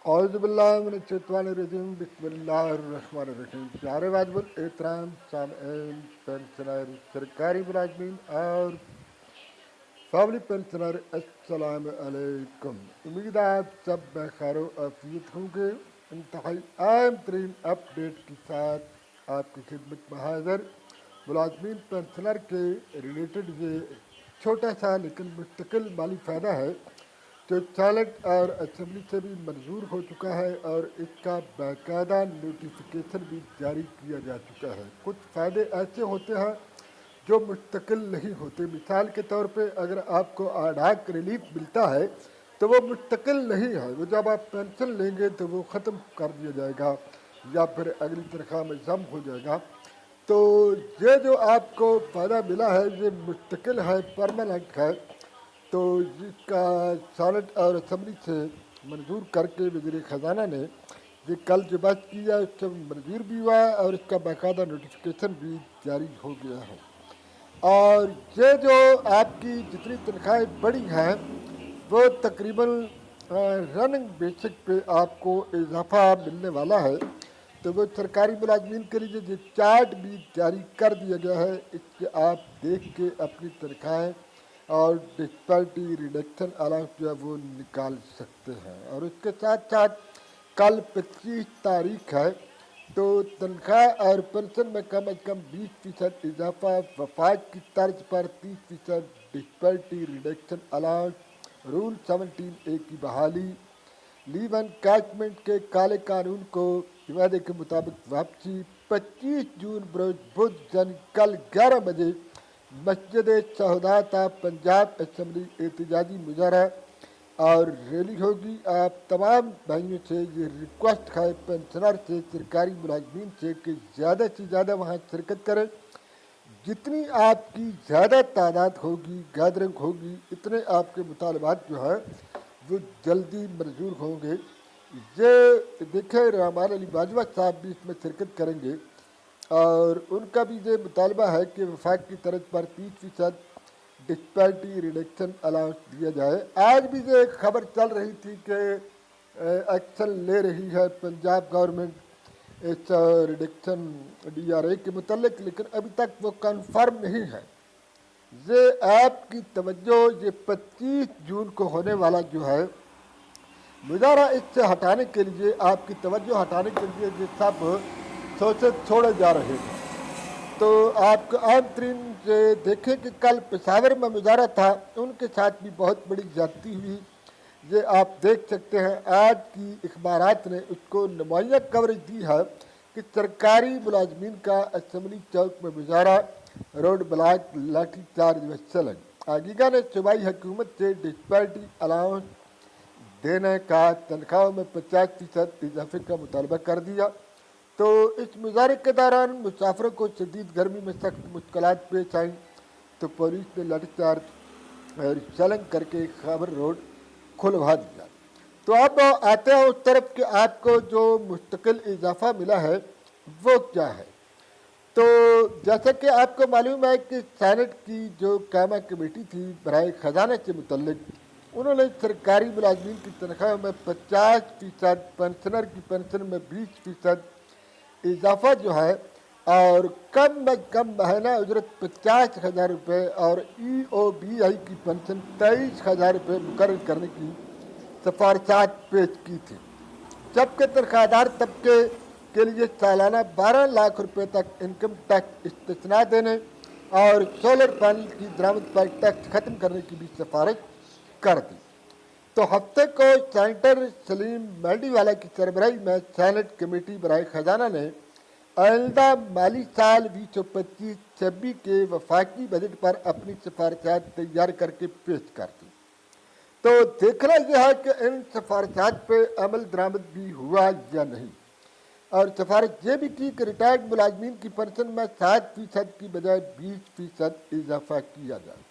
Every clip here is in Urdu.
اعوذ باللہ من الشیطان الرجیم بسم اللہ الرحمن الرحیم. پیارے واجب الاحترام سامعین، پینشنر، سرکاری ملازمین اور فیملی پینشنر، السلام علیکم. امید ہے آپ سب بخیر و عافیت ہوں گے. انتہائی اہم ترین اپڈیٹ کے ساتھ آپ کی خدمت میں حاضر. ملازمین پینشنر کے ریلیٹڈ یہ چھوٹا سا لیکن مستقل مالی فائدہ ہے جو سینٹ اور اسمبلی سے بھی منظور ہو چکا ہے اور اس کا باقاعدہ نوٹیفیکیشن بھی جاری کیا جا چکا ہے. کچھ فائدے ایسے ہوتے ہیں جو مستقل نہیں ہوتے. مثال کے طور پہ اگر آپ کو آڈاک ریلیف ملتا ہے تو وہ مستقل نہیں ہے. وہ جب آپ پینشن لیں گے تو وہ ختم کر دیا جائے گا یا پھر اگلی تنخواہ میں ضم ہو جائے گا. تو یہ جو آپ کو فائدہ ملا ہے یہ مستقل ہے، پرماننٹ ہے. تو اس کا سینٹ اور اسمبلی سے منظور کر کے وزیر خزانہ نے یہ کل جو بات کی ہے اس سے منظور بھی ہوا ہے اور اس کا باقاعدہ نوٹیفیکیشن بھی جاری ہو گیا ہے. اور یہ جو آپ کی جتنی تنخواہیں بڑی ہیں وہ تقریباً رننگ بیسک پہ آپ کو اضافہ ملنے والا ہے. تو وہ سرکاری ملازمین کے لیے یہ چارٹ بھی جاری کر دیا گیا ہے. اس سے آپ دیکھ کے اپنی تنخواہیں اور ڈسپیرٹی ریڈکشن الاؤنس جو ہے وہ نکال سکتے ہیں. اور اس کے ساتھ ساتھ کل 25 تاریخ ہے تو تنخواہ اور پنشن میں کم از کم 20% اضافہ، وفات کی طرز پر 30% disparity reduction allowance, rule 17A کی بحالی، لیو انکیشمنٹ کے کالے قانون کو وعدے کے مطابق واپسی. 25 جون بروز بدھ یعنی کل 11 بجے مسجد شہداء پنجاب اسمبلی احتجاجی مظاہرہ اور ریلی ہوگی. آپ تمام بھائیوں سے یہ ریکویسٹ ہے، پینشنر سے، سرکاری ملازمین سے، کہ زیادہ سے زیادہ وہاں شرکت کریں. جتنی آپ کی زیادہ تعداد ہوگی، گیدرنگ ہوگی، اتنے آپ کے مطالبات جو ہیں وہ جلدی منظور ہوں گے. یہ دیکھیں رحمان علی باجوہ صاحب بھی اس میں شرکت کریں گے اور ان کا بھی یہ مطالبہ ہے کہ وفاق کی طرز پر 30% ڈسپیرٹی ریڈکشن الاؤنس دیا جائے. آج بھی یہ ایک خبر چل رہی تھی کہ ایکشن لے رہی ہے پنجاب گورنمنٹ اس ریڈکشن DRA کے متعلق، لیکن ابھی تک وہ کنفرم نہیں ہے. یہ آپ کی توجہ یہ 25 جون کو ہونے والا جو ہے مظاہرہ، اس سے ہٹانے کے لیے، آپ کی توجہ ہٹانے کے لیے یہ سب سوچے چھوڑے جا رہے ہیں. تو آپ کو عام ترین دیکھیں کہ کل پشاور میں مظاہرہ تھا، ان کے ساتھ بھی بہت بڑی زیادتی ہوئی. یہ آپ دیکھ سکتے ہیں آج کی اخبارات نے اس کو نمایاں کوریج دی ہے کہ سرکاری ملازمین کا اسمبلی چوک میں مظاہرہ، روڈ بلاک، لاٹھی چارج و چلن. آگیگا نے صوبائی حکومت سے ڈسپیرٹی الاؤنس دینے کا، تنخواہوں میں 50% اضافے کا مطالبہ کر دیا. تو اس مظاہرے کے دوران مسافروں کو شدید گرمی میں سخت مشکلات پیش آئیں تو پولیس نے لاٹھی چارج اور چلنگ کر کے خیبر روڈ کھلوا دیا. تو اب آتے ہیں اس طرف کہ آپ کو جو مستقل اضافہ ملا ہے وہ کیا ہے. تو جیسا کہ آپ کو معلوم ہے کہ سینٹ کی جو قائمہ کمیٹی تھی برائے خزانہ سے متعلق، انہوں نے سرکاری ملازمین کی تنخواہوں میں 50%، پینشنر کی پینشن میں 20% اضافہ جو ہے اور کم از کم ماہانہ اجرت 50,000 روپے اور EOBI کی پینشن 23,000 روپے مقرر کرنے کی سفارشات پیش کی تھی. جبکہ تنخواہ دار طبقے کے لیے سالانہ 12 لاکھ روپے تک انکم ٹیکس استثناء دینے اور سولر پینل کی درآمد پر ٹیکس ختم کرنے کی بھی سفارش کر دی. تو ہفتے کو سینیٹر سلیم مینڈی والا کی سربراہی میں سینٹ کمیٹی برائے خزانہ نے آئندہ مالی سال 2025-26 کے وفاقی بجٹ پر اپنی سفارشات تیار کر کے پیش کر دی. تو دیکھنا یہ ہے کہ ان سفارشات پہ عمل درآمد بھی ہوا یا نہیں. اور سفارش یہ بھی کی کہ ریٹائرڈ ملازمین کی پینشن میں 7% کی بجائے 20% اضافہ کیا جائے.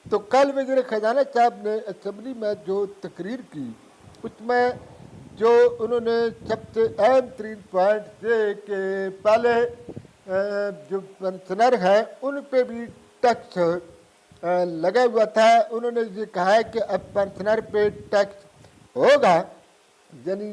تو کل وزیر خزانہ صاحب نے اسمبلی میں جو تقریر کی اس میں جو انہوں نے سب سے اہم ترین پوائنٹ یہ کہ پہلے جو پینشنر ہیں ان پہ بھی ٹیکس لگا ہوا تھا. انہوں نے یہ کہا ہے کہ اب پینشنر پہ ٹیکس ہوگا، یعنی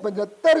75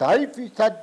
2.5%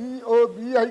EOBI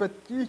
25